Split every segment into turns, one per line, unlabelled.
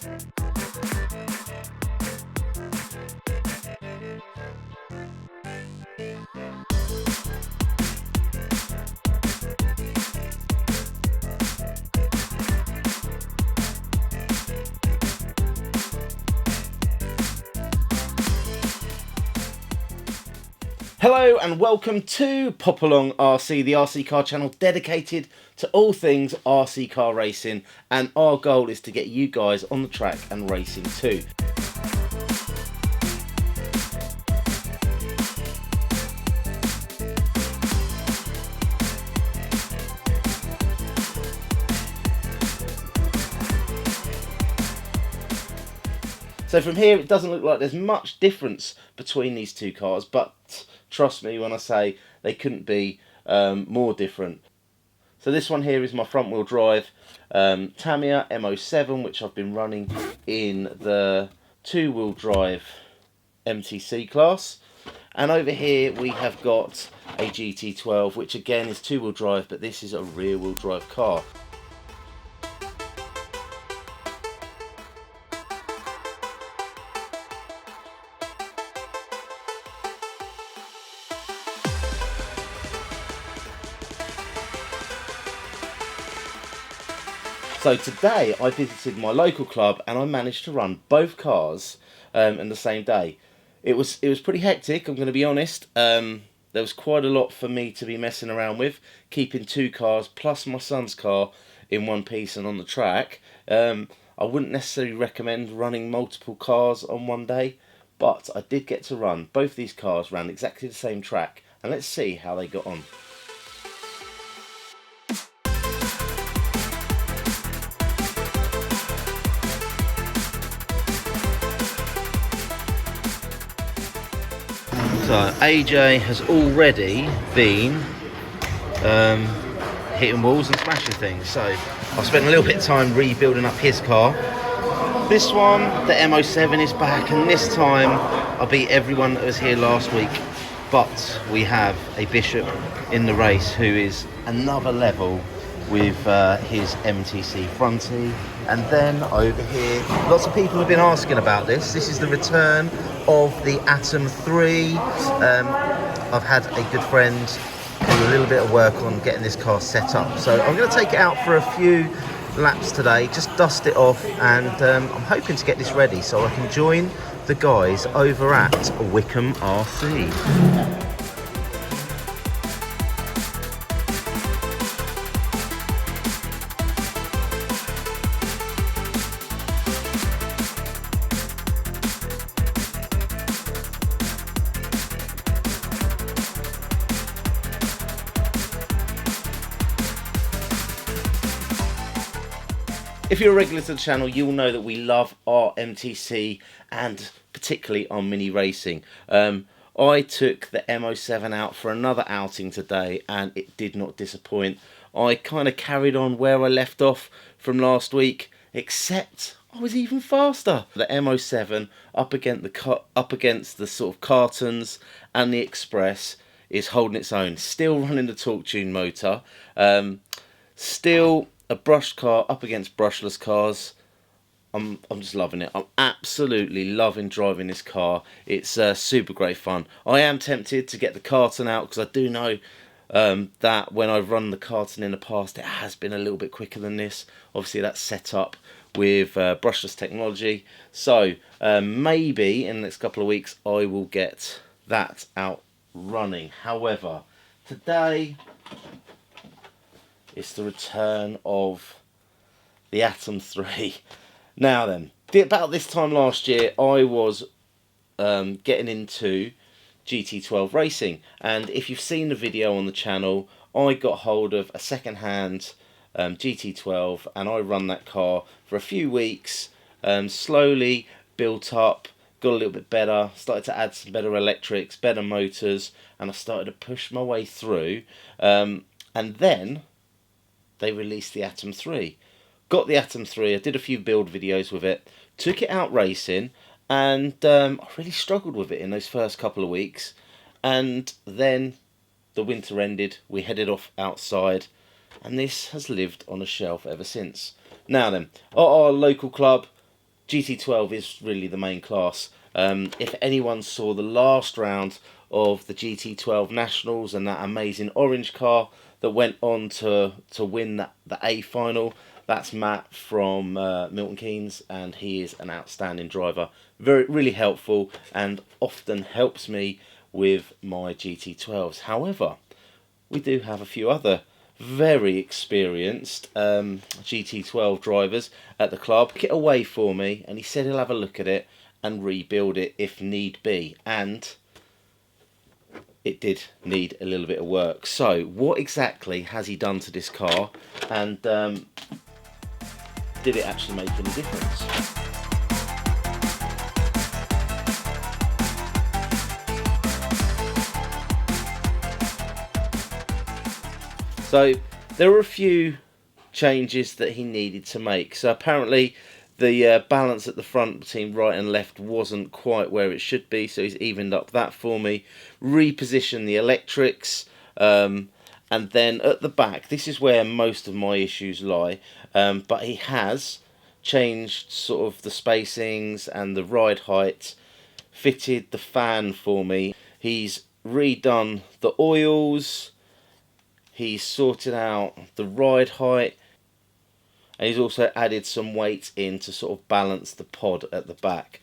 Hello and welcome to Pop Along RC, the RC car channel dedicated to all things RC car racing, and our goal is to get you guys on the track and racing too. So from here it doesn't look like there's much difference between these two cars, but trust me when I say they couldn't be more different. So this one here is my front wheel drive Tamiya M210, which I've been running in the two wheel drive MTC class. And over here we have got a GT12, which again is two wheel drive, but this is a rear wheel drive car. So today I visited my local club and I managed to run both cars in the same day. It was pretty hectic, I'm going to be honest. There was quite a lot for me to be messing around with, keeping two cars plus my son's car in one piece and on the track. I wouldn't necessarily recommend running multiple cars on one day, but I did get to run. Both these cars ran exactly the same track, and let's see how they got on. So AJ has already been hitting walls and smashing things, so I've spent a little bit of time rebuilding up his car. This one, the M210 is back, and this time I beat everyone that was here last week, but we have a Bishop in the race who is another level with his MTC fronty. And then over here, lots of people have been asking about this. This is the return of the Atom 3. I've had a good friend do a little bit of work on getting this car set up. So I'm going to take it out for a few laps today, just dust it off, and I'm hoping to get this ready so I can join the guys over at Wycombe RC. If you're a regular to the channel, you'll know that we love our MTC and particularly our mini racing. I took the M210 out for another outing today and it did not disappoint. I kind of carried on where I left off from last week, except I was even faster. The M210 up against the sort of Cartons and the Express is holding its own. Still running the torque tune motor. Still a brushed car up against brushless cars. I'm just loving it. I'm absolutely loving driving this car. It's super great fun. I am tempted to get the Carten out because I do know that when I've run the Carten in the past, it has been a little bit quicker than this. Obviously that's set up with brushless technology. So maybe in the next couple of weeks I will get that out running. However, today it's the return of the Atom 3. Now then, about this time last year, I was getting into GT12 racing. And if you've seen the video on the channel, I got hold of a second-hand GT12 and I run that car for a few weeks, slowly built up, got a little bit better, started to add some better electrics, better motors, and I started to push my way through. And then they released the Atom 3. Got the Atom 3, I did a few build videos with it, took it out racing, and I really struggled with it in those first couple of weeks. And then the winter ended, we headed off outside, and this has lived on a shelf ever since. Now then, at our local club, GT12 is really the main class. If anyone saw the last round of the GT12 Nationals and that amazing orange car that went on to win the A final, that's Matt from Milton Keynes, and he is an outstanding driver. Really helpful, and often helps me with my GT12s. However, we do have a few other very experienced GT12 drivers at the club. Took it away for me, and he said he'll have a look at it and rebuild it if need be, and it did need a little bit of work. So what exactly has he done to this car, and did it actually make any difference? So there were a few changes that he needed to make. So apparently the balance at the front between right and left wasn't quite where it should be, so he's evened up that for me. Repositioned the electrics, and then at the back, this is where most of my issues lie, but he has changed sort of the spacings and the ride height, fitted the fan for me. He's redone the oils, he's sorted out the ride height, and he's also added some weight in to sort of balance the pod at the back.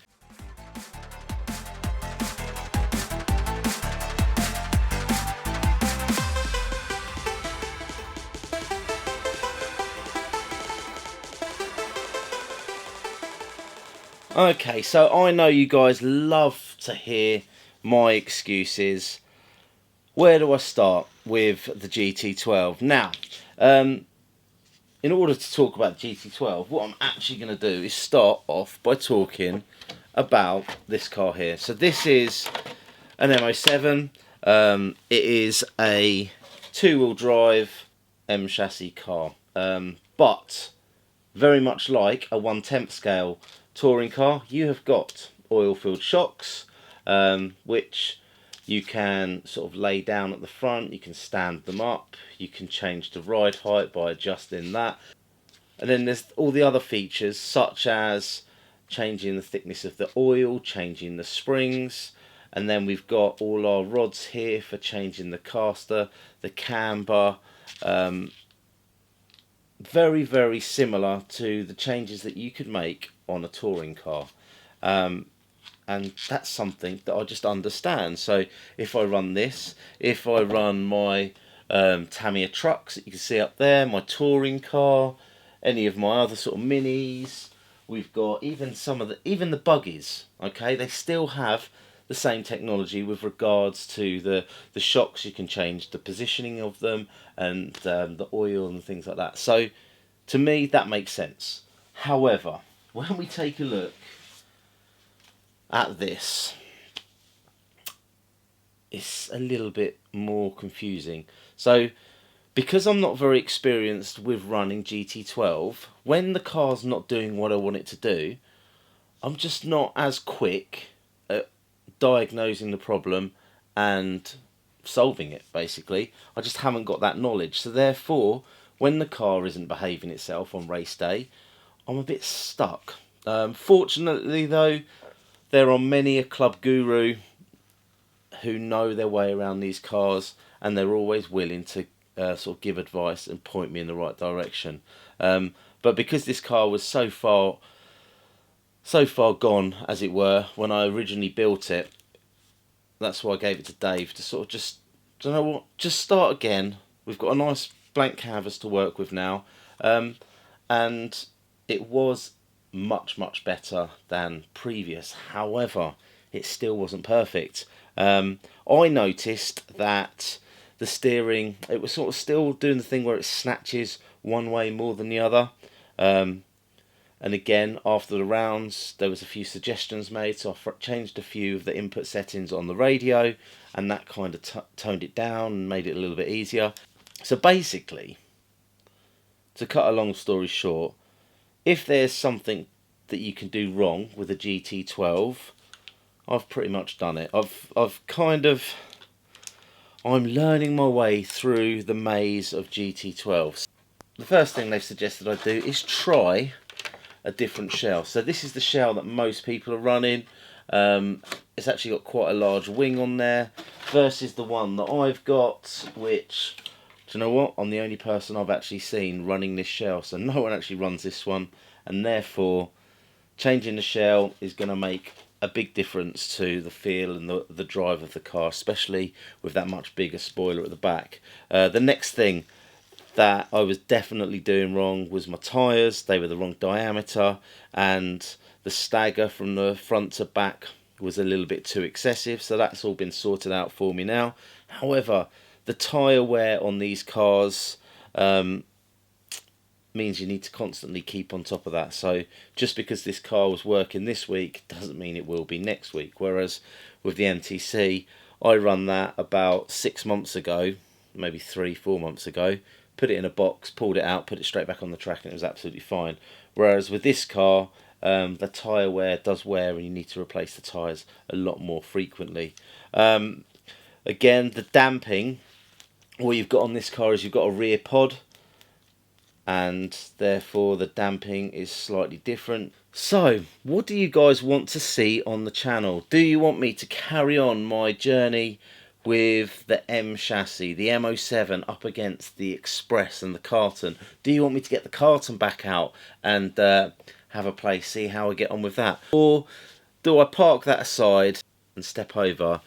Okay, so I know you guys love to hear my excuses. Where do I start with the GT12? Now, in order to talk about the GT12, what I'm actually going to do is start off by talking about this car here. So this is an M07. It is a two-wheel drive M chassis car, but very much like a 1/10 scale touring car, you have got oil-filled shocks, which you can sort of lay down at the front, you can stand them up, you can change the ride height by adjusting that. And then there's all the other features, such as changing the thickness of the oil, changing the springs, and then we've got all our rods here for changing the caster, the camber. Very, very similar to the changes that you could make on a touring car. And that's something that I just understand. So if I run this, if I run my Tamiya trucks that you can see up there, my touring car, any of my other sort of minis, we've got even the buggies, okay, they still have the same technology with regards to the shocks. You can change the positioning of them and the oil and things like that. So to me that makes sense. However, when we take a look at this, it's a little bit more confusing. So because I'm not very experienced with running GT12, when the car's not doing what I want it to do, I'm just not as quick at diagnosing the problem and solving it, basically. I just haven't got that knowledge. So therefore, when the car isn't behaving itself on race day, I'm a bit stuck. Fortunately though, there are many a club guru who know their way around these cars, and they're always willing to sort of give advice and point me in the right direction. But because this car was so far gone, as it were, when I originally built it, that's why I gave it to Dave to sort of just, do you know what, just start again. We've got a nice blank canvas to work with now, and it was much better than previous. However, it still wasn't perfect. I noticed that the steering, it was sort of still doing the thing where it snatches one way more than the other. And again, after the rounds, there was a few suggestions made, so I changed a few of the input settings on the radio, and that kind of toned it down and made it a little bit easier. So basically, to cut a long story short, if there's something that you can do wrong with a GT12, I've pretty much done it. I'm learning my way through the maze of GT12s. The first thing they've suggested I do is try a different shell. So this is the shell that most people are running. It's actually got quite a large wing on there versus the one that I've got, which, do you know what, I'm the only person I've actually seen running this shell, so no one actually runs this one, and therefore changing the shell is going to make a big difference to the feel and the drive of the car, especially with that much bigger spoiler at the back. The next thing that I was definitely doing wrong was my tyres. They were the wrong diameter, and the stagger from the front to back was a little bit too excessive, so that's all been sorted out for me now. However, the tyre wear on these cars means you need to constantly keep on top of that. So just because this car was working this week doesn't mean it will be next week. Whereas with the MTC, I run that about 6 months ago, maybe 3-4 months ago, put it in a box, pulled it out, put it straight back on the track, and it was absolutely fine. Whereas with this car, the tyre wear does wear, and you need to replace the tyres a lot more frequently. Again, the damping, what you've got on this car is you've got a rear pod, and therefore the damping is slightly different. So what do you guys want to see on the channel? Do you want me to carry on my journey with the M chassis, the M07 up against the Express and the Carten? Do you want me to get the Carten back out and have a play, see how I get on with that? Or do I park that aside and step over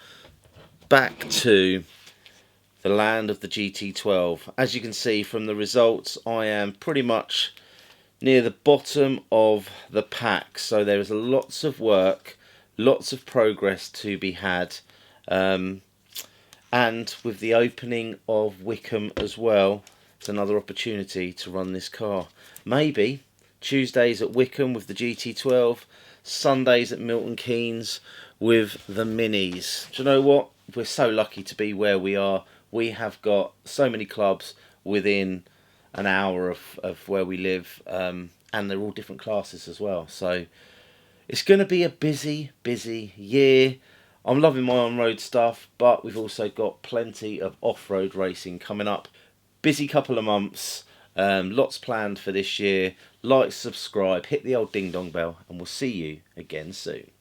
back to the land of the GT12? As you can see from the results, I am pretty much near the bottom of the pack, so there is lots of work, lots of progress to be had, and with the opening of Wickham as well, it's another opportunity to run this car. Maybe Tuesdays at Wickham with the GT12, Sundays at Milton Keynes with the Minis. Do you know what? We're so lucky to be where we are. We have got so many clubs within an hour of where we live, and they're all different classes as well. So it's going to be a busy year. I'm loving my on-road stuff, but we've also got plenty of off-road racing coming up. Busy couple of months, lots planned for this year. Like, subscribe, hit the old ding-dong bell, and we'll see you again soon.